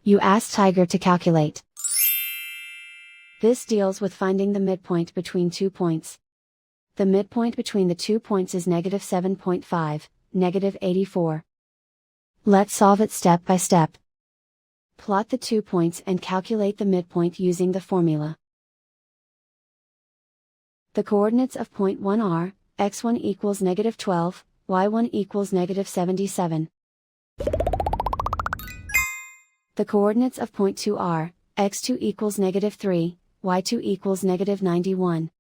You ask Tiger to calculate. This deals with finding the midpoint between 2 points. The midpoint between the 2 points is -7.5, -84. Let's solve it step by step. Plot the 2 points and calculate the midpoint using the formula. The coordinates of point 1 are, x1 equals -12, y1 equals -77. The coordinates of point 2 are, x2 equals -3, y2 equals -91.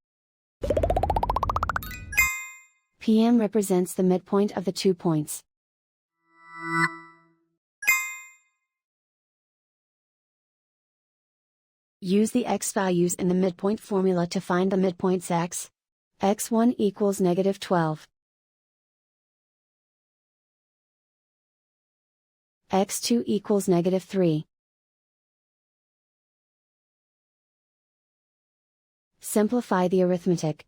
PM represents the midpoint of the 2 points. Use the x values in the midpoint formula to find the midpoints x. x1 equals -12. x2 equals -3. Simplify the arithmetic.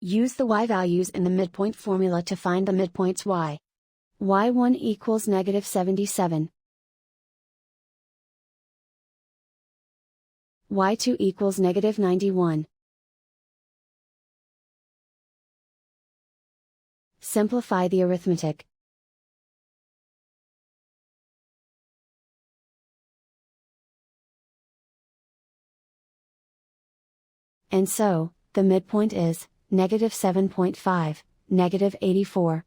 Use the y values in the midpoint formula to find the midpoints y. y1 equals -77. y2 equals -91. Simplify the arithmetic. And so, the midpoint is -7.5, -84.